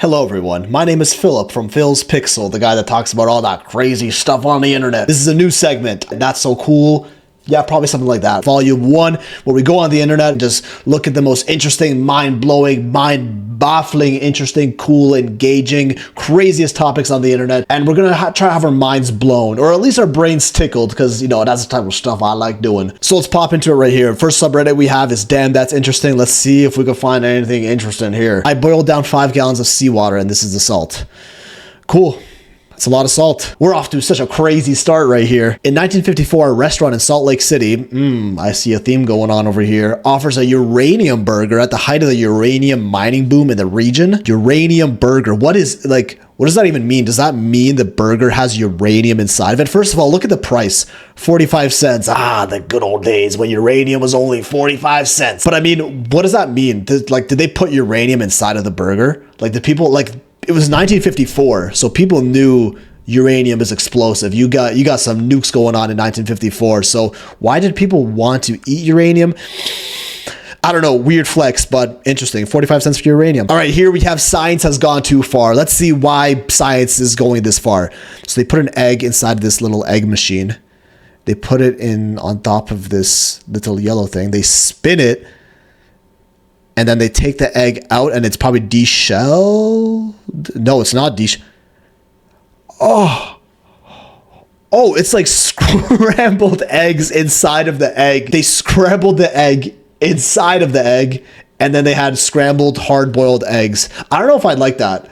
Hello everyone, my name is Philip from filspixel, the guy that talks about all that crazy stuff on the internet. This is a new segment, That's So Cool. Yeah, probably something like that. Volume 1, where we go on the internet and just look at the most interesting, mind-blowing, mind-baffling, interesting, cool, engaging, craziest topics on the internet. And we're gonna try to have our minds blown, or at least our brains tickled, because, you know, that's the type of stuff I like doing. So let's pop into it right here. First subreddit we have is Damn That's Interesting. Let's see if we can find anything interesting here. I boiled down 5 gallons of seawater, and this is the salt. Cool. It's a lot of salt. We're off to such a crazy start right here. In 1954, a restaurant in Salt Lake City, I see a theme going on over here, offers a uranium burger at the height of the uranium mining boom in the region. Uranium burger. What does that even mean? Does that mean the burger has uranium inside of it? First of all, look at the price. 45 cents. Ah, the good old days when uranium was only 45 cents. But I mean, what does that mean? Did they put uranium inside of the burger? It was 1954, so people knew uranium is explosive. You got some nukes going on in 1954. So why did people want to eat uranium? I don't know, weird flex, but interesting. 45 cents for uranium. All right, here we have science has gone too far. Let's see why science is going this far. So they put an egg inside of this little egg machine. They put it in on top of this little yellow thing. They spin it. And then they take the egg out, and it's probably deshelled. No, it's not deshelled. Oh, it's like scrambled eggs inside of the egg. They scrambled the egg inside of the egg, and then they had scrambled hard-boiled eggs. I don't know if I'd like that.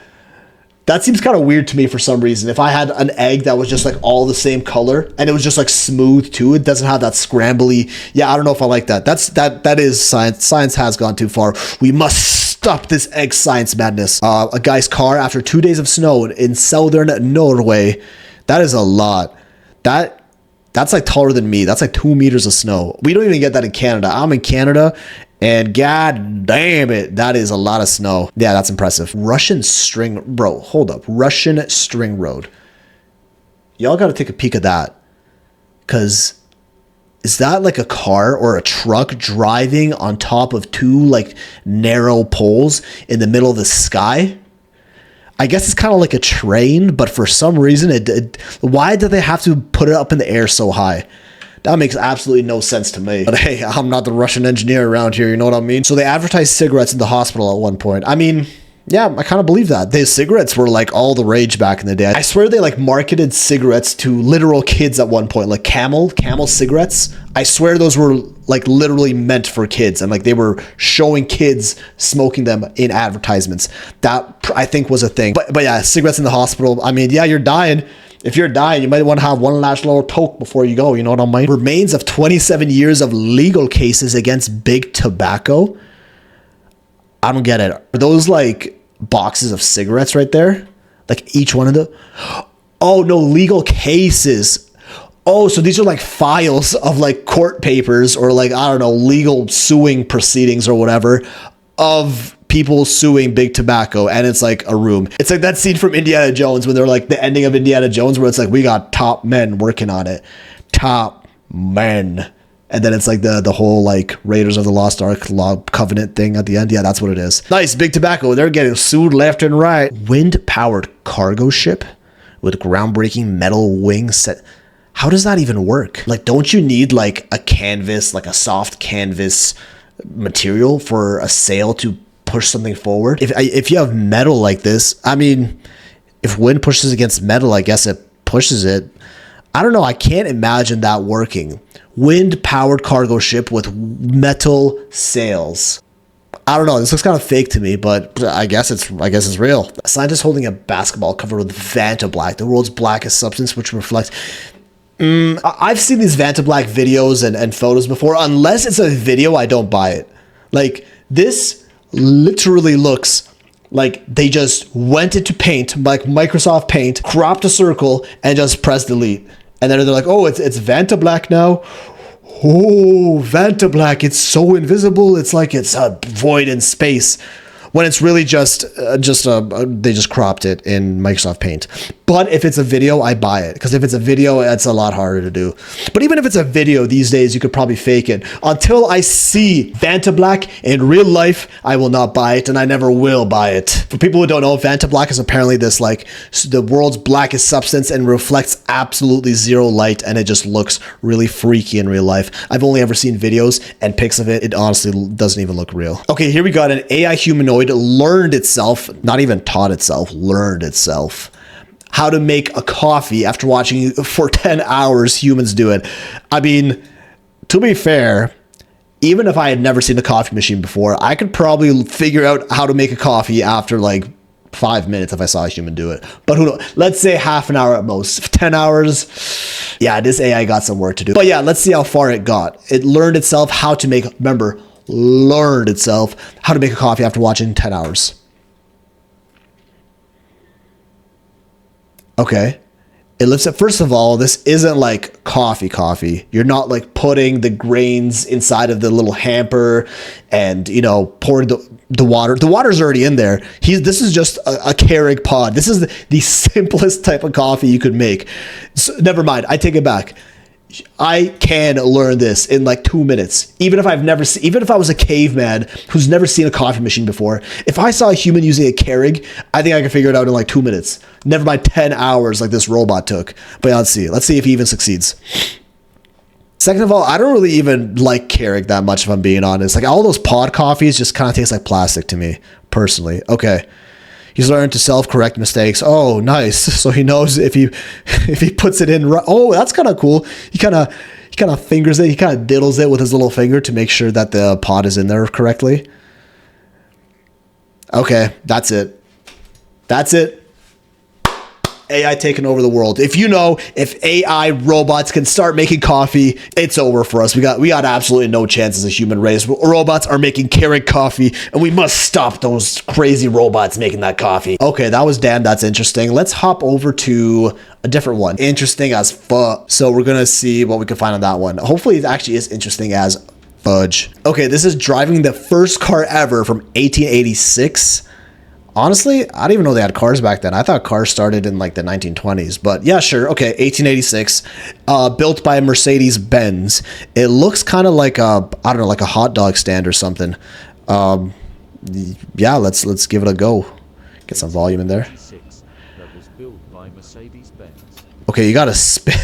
That seems kind of weird to me for some reason. If I had an egg that was just like all the same color and it was just like smooth too, it doesn't have that scrambly. Yeah, I don't know if I like that. That is science. Science has gone too far. We must stop this egg science madness. A guy's car after 2 days of snow in southern Norway. That is a lot. That's like taller than me. That's like 2 meters of snow. We don't even get that in Canada. I'm in Canada. And god damn it, that is a lot of snow. Yeah, that's impressive. Russian string, bro, hold up. Russian string road. Y'all gotta take a peek at that. Cause is that like a car or a truck driving on top of 2 like narrow poles in the middle of the sky? I guess it's kind of like a train, but for some reason, why did they have to put it up in the air so high? That makes absolutely no sense to me. But hey, I'm not the Russian engineer around here, you know what I mean? So they advertised cigarettes in the hospital at one point. I mean, yeah, I kind of believe that. The cigarettes were like all the rage back in the day. I swear they like marketed cigarettes to literal kids at one point, like Camel cigarettes. I swear those were like literally meant for kids, and like they were showing kids smoking them in advertisements. That I think was a thing. But yeah, cigarettes in the hospital. I mean, yeah, you're dying. If you're dying, you might want to have one last little toke before you go. You know what I mean? Remains of 27 years of legal cases against big tobacco. I don't get it. Are those like boxes of cigarettes right there? Like each one of them? Oh, no, legal cases. Oh, so these are like files of like court papers or like, I don't know, legal suing proceedings or whatever of people suing big tobacco, and it's like a room. It's like that scene from Indiana Jones when they're like the ending of Indiana Jones where it's like, we got top men working on it. Top men. And then it's like the whole like Raiders of the Lost Ark Law Covenant thing at the end. Yeah, that's what it is. Nice, big tobacco. They're getting sued left and right. Wind-powered cargo ship with groundbreaking metal wing set. How does that even work? Like, don't you need like a canvas, like a soft canvas material for a sail to push something forward? If you have metal like this, I mean, if wind pushes against metal, I guess it pushes it. I don't know. I can't imagine that working. Wind-powered cargo ship with metal sails. I don't know. This looks kind of fake to me, but I guess it's real. A scientist holding a basketball covered with Vanta Black, the world's blackest substance, which reflects. I've seen these Vanta Black videos and photos before. Unless it's a video, I don't buy it. Like, this literally looks like they just went into Paint, like Microsoft Paint, cropped a circle, and just pressed delete. And then they're like, oh, it's Vanta Black now. Oh, Vanta Black, it's so invisible. It's like it's a void in space. when it's really just they just cropped it in Microsoft Paint. But if it's a video, I buy it, because if it's a video, it's a lot harder to do. But even if it's a video these days, you could probably fake it. Until I see Vanta Black in real life, I will not buy it, and I never will buy it. For people who don't know, Vanta Black is apparently this like the world's blackest substance and reflects absolutely zero light, and it just looks really freaky in real life. I've only ever seen videos and pics of it. It honestly doesn't even look real. Okay, here we got an AI humanoid learned itself, not even taught itself, learned itself how to make a coffee after watching for 10 hours humans do it. I mean, to be fair, even if I had never seen a coffee machine before, I could probably figure out how to make a coffee after like 5 minutes if I saw a human do it. But who knows? Let's say half an hour at most. 10 hours. Yeah, this AI got some work to do. But yeah, let's see how far it got. It learned itself how to make, remember, learned itself how to make a coffee after watching 10 hours. Okay. It lifts up. First of all, this isn't like coffee. You're not like putting the grains inside of the little hamper and, you know, pouring the water. The water's already in there. This is just a Keurig pod. This is the simplest type of coffee you could make. So, never mind. I take it back. I can learn this in like 2 minutes. Even if I was a caveman who's never seen a coffee machine before, if I saw a human using a Keurig, I think I can figure it out in like 2 minutes. Never mind 10 hours like this robot took. But yeah, let's see. Let's see if he even succeeds. Second of all, I don't really even like Keurig that much, if I'm being honest. Like all those pod coffees just kind of taste like plastic to me, personally. Okay. He's learned to self-correct mistakes. Oh, nice. So he knows if he puts it in. Oh, that's kind of cool. He kind of fingers it. He kind of diddles it with his little finger to make sure that the pod is in there correctly. Okay, that's it. That's it. AI taking over the world. If AI robots can start making coffee, it's over for us. We got absolutely no chance as a human race. Robots are making Keurig coffee, and we must stop those crazy robots making that coffee. Okay, that's interesting. Let's hop over to a different one. Interesting as fuck. So we're gonna see what we can find on that one. Hopefully it actually is interesting as fudge. Okay, this is driving the first car ever from 1886. Honestly, I didn't even know they had cars back then. I thought cars started in like the 1920s, but yeah, sure. Okay, 1886, built by Mercedes-Benz. It looks kind of like like a hot dog stand or something. Yeah, let's give it a go. Get some volume in there. That was built by Mercedes-Benz. Okay, you gotta spin.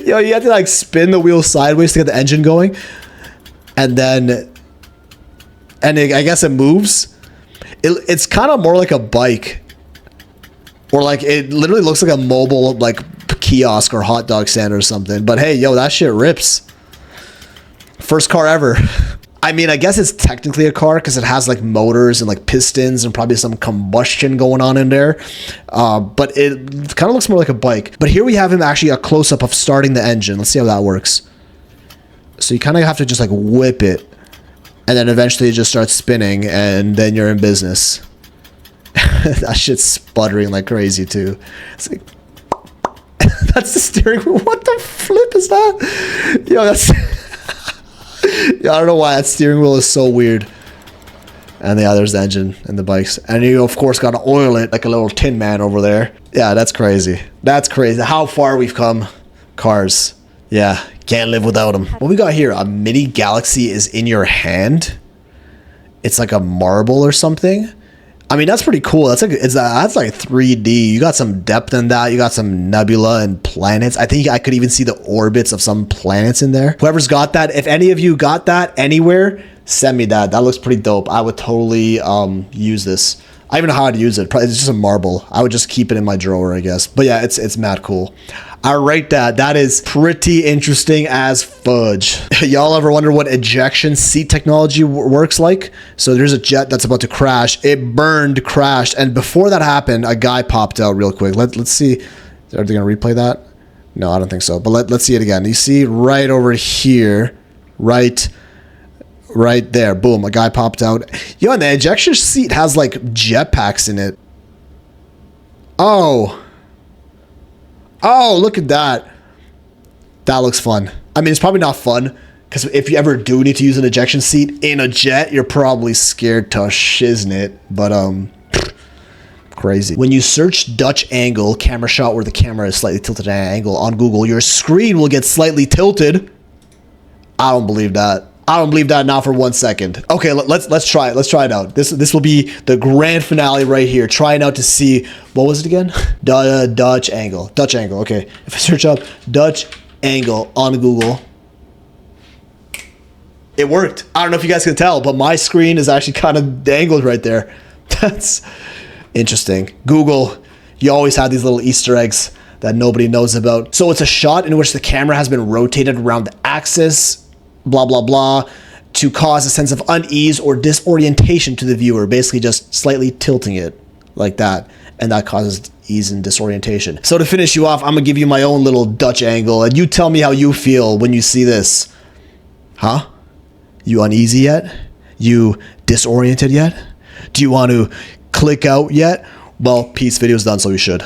Yo, you have to like spin the wheel sideways to get the engine going, and I guess it moves. It's kind of more like a bike, or like it literally looks like a mobile like kiosk or hot dog stand or something. But hey, yo, that shit rips. First car ever. I mean, I guess it's technically a car because it has like motors and like pistons and probably some combustion going on in there. But it kind of looks more like a bike. But here we have him actually a close-up of starting the engine. Let's see how that works. So you kind of have to just like whip it. And then eventually it just starts spinning, and then you're in business. That shit's sputtering like crazy too. It's like, that's the steering wheel. What the flip is that? Yo, that's... Yeah, I don't know why that steering wheel is so weird. And yeah, there's the engine and the bikes. And you, of course, got to oil it like a little tin man over there. Yeah, that's crazy. That's crazy. How far we've come. Cars. Yeah, can't live without them. What we got here, a mini galaxy is in your hand. It's like a marble or something. I mean, that's pretty cool. That's like 3D. You got some depth in that. You got some nebula and planets. I think I could even see the orbits of some planets in there. Whoever's got that, if any of you got that anywhere, send me that. That looks pretty dope. I would totally use this. I don't even know how to use it. Probably it's just a marble. I would just keep it in my drawer, I guess. But yeah, it's mad cool. I rate that. That is pretty interesting as fudge. Y'all ever wonder what ejection seat technology works like? So there's a jet that's about to crash. It burned, crashed, and before that happened, a guy popped out real quick. Let's see. Are they gonna replay that? No, I don't think so. But let's see it again. You see right over here, right there. Boom, a guy popped out. Yo, and the ejection seat has like jetpacks in it. Oh, look at that. That looks fun. I mean, it's probably not fun Because if you ever do need to use an ejection seat in a jet, you're probably scared to shiznit. But, crazy. When you search Dutch angle, camera shot where the camera is slightly tilted at an angle on Google, your screen will get slightly tilted. I don't believe that. I don't believe that now for 1 second. Okay, let's try it. Let's try it out. This will be the grand finale right here. Trying out to see, what was it again? Dutch angle. Dutch angle. Okay. If I search up Dutch angle on Google, it worked. I don't know if you guys can tell, but my screen is actually kind of angled right there. That's interesting. Google, you always have these little Easter eggs that nobody knows about. So it's a shot in which the camera has been rotated around the axis, blah, blah, blah, to cause a sense of unease or disorientation to the viewer, basically just slightly tilting it like that. And that causes ease and disorientation. So to finish you off, I'm gonna give you my own little Dutch angle, and you tell me how you feel when you see this. Huh? You uneasy yet? You disoriented yet? Do you want to click out yet? Well, peace, video's done, so you should.